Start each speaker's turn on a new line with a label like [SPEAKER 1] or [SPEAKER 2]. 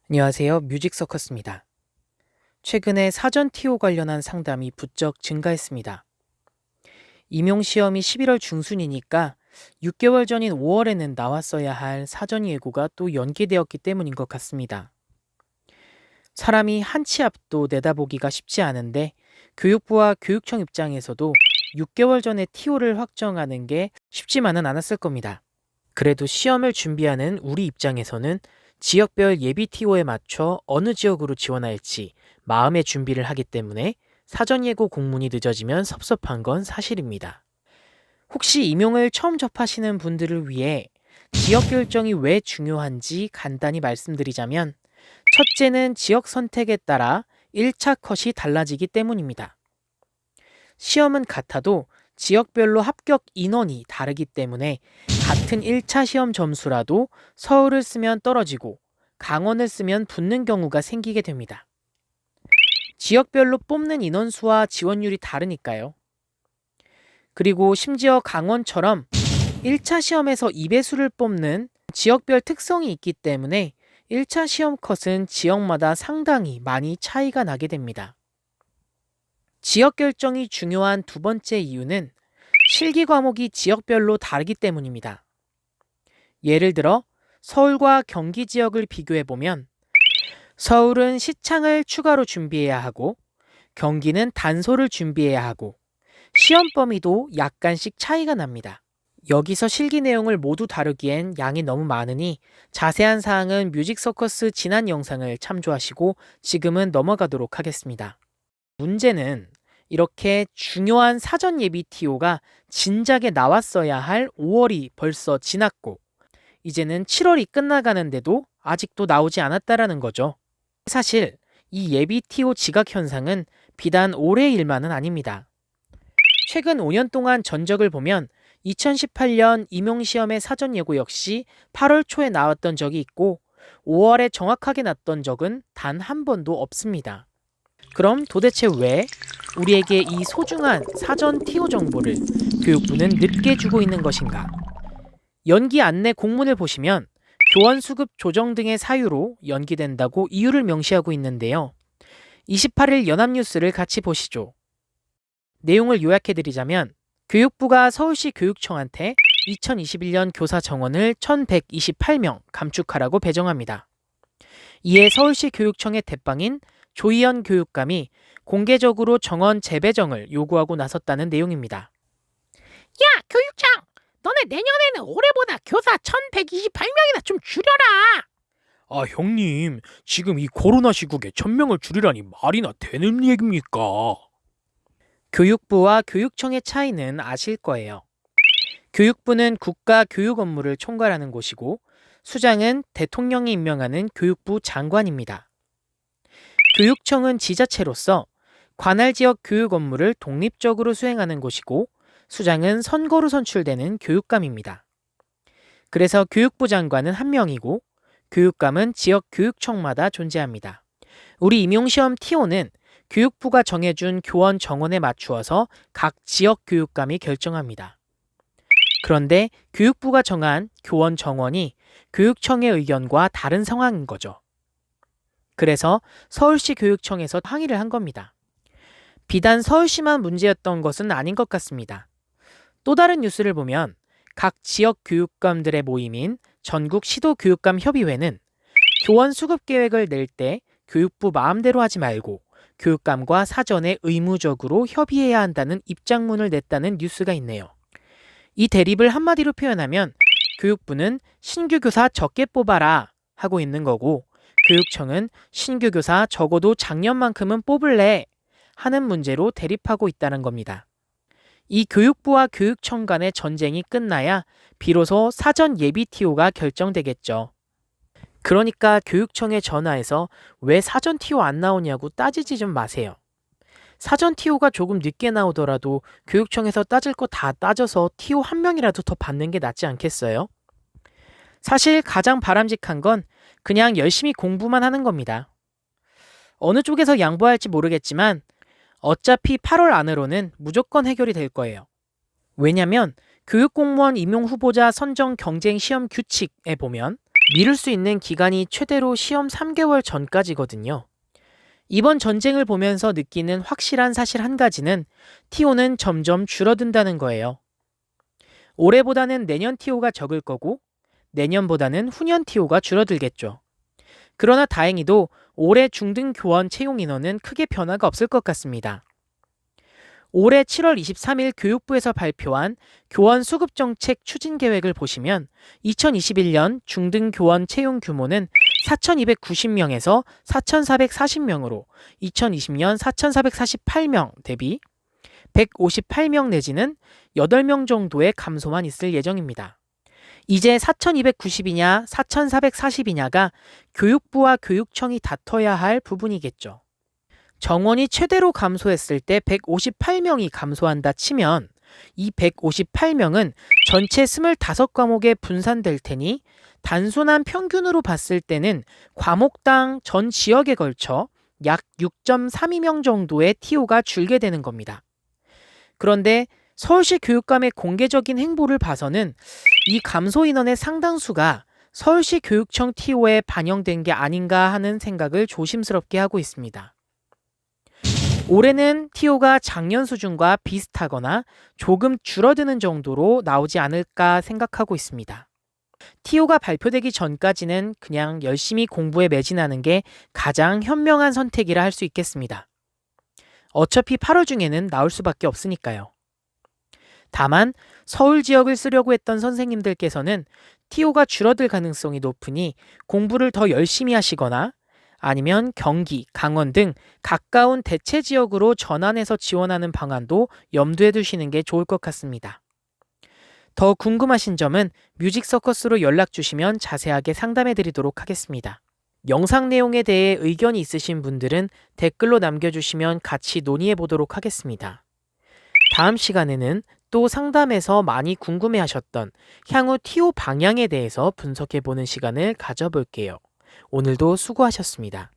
[SPEAKER 1] 안녕하세요. 뮤직서커스입니다. 최근에 사전 TO 관련한 상담이 부쩍 증가했습니다. 임용시험이 11월 중순이니까 6개월 전인 5월에는 나왔어야 할 사전 예고가 또 연기되었기 때문인 것 같습니다. 사람이 한 치 앞도 내다보기가 쉽지 않은데 교육부와 교육청 입장에서도 6개월 전에 TO를 확정하는 게 쉽지만은 않았을 겁니다. 그래도 시험을 준비하는 우리 입장에서는 지역별 예비 TO에 맞춰 어느 지역으로 지원할지 마음의 준비를 하기 때문에 사전 예고 공문이 늦어지면 섭섭한 건 사실입니다. 혹시 임용을 처음 접하시는 분들을 위해 지역 결정이 왜 중요한지 간단히 말씀드리자면, 첫째는 지역 선택에 따라 1차 컷이 달라지기 때문입니다. 시험은 같아도 지역별로 합격 인원이 다르기 때문에 같은 1차 시험 점수라도 서울을 쓰면 떨어지고 강원을 쓰면 붙는 경우가 생기게 됩니다. 지역별로 뽑는 인원수와 지원율이 다르니까요. 그리고 심지어 강원처럼 1차 시험에서 2배수를 뽑는 지역별 특성이 있기 때문에 1차 시험 컷은 지역마다 상당히 많이 차이가 나게 됩니다. 지역 결정이 중요한 두 번째 이유는 실기 과목이 지역별로 다르기 때문입니다. 예를 들어 서울과 경기 지역을 비교해보면 서울은 시창을 추가로 준비해야 하고 경기는 단소를 준비해야 하고 시험 범위도 약간씩 차이가 납니다. 여기서 실기 내용을 모두 다루기엔 양이 너무 많으니 자세한 사항은 뮤직서커스 지난 영상을 참조하시고 지금은 넘어가도록 하겠습니다. 문제는 이렇게 중요한 사전 예비 TO가 진작에 나왔어야 할 5월이 벌써 지났고 이제는 7월이 끝나가는데도 아직도 나오지 않았다라는 거죠. 사실 이 예비 TO 지각 현상은 비단 올해 일만은 아닙니다. 최근 5년 동안 전적을 보면 2018년 임용시험의 사전 예고 역시 8월 초에 나왔던 적이 있고 5월에 정확하게 났던 적은 단 한 번도 없습니다. 그럼 도대체 왜 우리에게 이 소중한 사전 TO 정보를 교육부는 늦게 주고 있는 것인가? 연기 안내 공문을 보시면 교원 수급 조정 등의 사유로 연기된다고 이유를 명시하고 있는데요. 28일 연합뉴스를 같이 보시죠. 내용을 요약해드리자면 교육부가 서울시 교육청한테 2021년 교사 정원을 1128명 감축하라고 배정합니다. 이에 서울시 교육청의 대빵인 조희연 교육감이 공개적으로 정원 재배정을 요구하고 나섰다는 내용입니다.
[SPEAKER 2] 야, 교육장! 너네 내년에는 올해보다 교사 1128명이나 좀 줄여라!
[SPEAKER 3] 아, 형님, 지금 이 코로나 시국에 1000명을 줄이라니 말이나 되는 얘기입니까?
[SPEAKER 1] 교육부와 교육청의 차이는 아실 거예요. 교육부는 국가 교육 업무를 총괄하는 곳이고 수장은 대통령이 임명하는 교육부 장관입니다. 교육청은 지자체로서 관할 지역 교육 업무를 독립적으로 수행하는 곳이고 수장은 선거로 선출되는 교육감입니다. 그래서 교육부 장관은 한 명이고 교육감은 지역 교육청마다 존재합니다. 우리 임용시험 TO는 교육부가 정해준 교원 정원에 맞추어서 각 지역 교육감이 결정합니다. 그런데 교육부가 정한 교원 정원이 교육청의 의견과 다른 상황인 거죠. 그래서 서울시 교육청에서 항의를 한 겁니다. 비단 서울시만 문제였던 것은 아닌 것 같습니다. 또 다른 뉴스를 보면 각 지역 교육감들의 모임인 전국 시도교육감 협의회는 교원 수급 계획을 낼 때 교육부 마음대로 하지 말고 교육감과 사전에 의무적으로 협의해야 한다는 입장문을 냈다는 뉴스가 있네요. 이 대립을 한마디로 표현하면 교육부는 신규 교사 적게 뽑아라 하고 있는 거고 교육청은 신규 교사 적어도 작년만큼은 뽑을래 하는 문제로 대립하고 있다는 겁니다. 이 교육부와 교육청 간의 전쟁이 끝나야 비로소 사전 예비 TO가 결정되겠죠. 그러니까 교육청에 전화해서 왜 사전 TO 안 나오냐고 따지지 좀 마세요. 사전 TO가 조금 늦게 나오더라도 교육청에서 따질 거 다 따져서 TO 한 명이라도 더 받는 게 낫지 않겠어요? 사실 가장 바람직한 건 그냥 열심히 공부만 하는 겁니다. 어느 쪽에서 양보할지 모르겠지만 어차피 8월 안으로는 무조건 해결이 될 거예요. 왜냐면 교육공무원 임용 후보자 선정 경쟁 시험 규칙에 보면 미룰 수 있는 기간이 최대로 시험 3개월 전까지거든요. 이번 전쟁을 보면서 느끼는 확실한 사실 한 가지는 TO는 점점 줄어든다는 거예요. 올해보다는 내년 TO가 적을 거고 내년보다는 후년 TO가 줄어들겠죠. 그러나 다행히도 올해 중등 교원 채용 인원은 크게 변화가 없을 것 같습니다. 올해 7월 23일 교육부에서 발표한 교원 수급 정책 추진 계획을 보시면 2021년 중등 교원 채용 규모는 4,290명에서 4,440명으로 2020년 4,448명 대비 158명 내지는 8명 정도의 감소만 있을 예정입니다. 이제 4,290이냐 4,440이냐가 교육부와 교육청이 다퉈야 할 부분이겠죠. 정원이 최대로 감소했을 때 158명이 감소한다 치면 이 158명은 전체 25과목에 분산될 테니 단순한 평균으로 봤을 때는 과목당 전 지역에 걸쳐 약 6.32명 정도의 TO가 줄게 되는 겁니다. 그런데 서울시 교육감의 공개적인 행보를 봐서는 이 감소 인원의 상당수가 서울시 교육청 TO에 반영된 게 아닌가 하는 생각을 조심스럽게 하고 있습니다. 올해는 TO가 작년 수준과 비슷하거나 조금 줄어드는 정도로 나오지 않을까 생각하고 있습니다. TO가 발표되기 전까지는 그냥 열심히 공부에 매진하는 게 가장 현명한 선택이라 할 수 있겠습니다. 어차피 8월 중에는 나올 수밖에 없으니까요. 다만 서울 지역을 쓰려고 했던 선생님들께서는 TO가 줄어들 가능성이 높으니 공부를 더 열심히 하시거나 아니면 경기, 강원 등 가까운 대체 지역으로 전환해서 지원하는 방안도 염두에 두시는 게 좋을 것 같습니다. 더 궁금하신 점은 뮤직 서커스로 연락 주시면 자세하게 상담해 드리도록 하겠습니다. 영상 내용에 대해 의견이 있으신 분들은 댓글로 남겨주시면 같이 논의해 보도록 하겠습니다. 다음 시간에는 또 상담에서 많이 궁금해 하셨던 향후 TO 방향에 대해서 분석해 보는 시간을 가져볼게요. 오늘도 수고하셨습니다.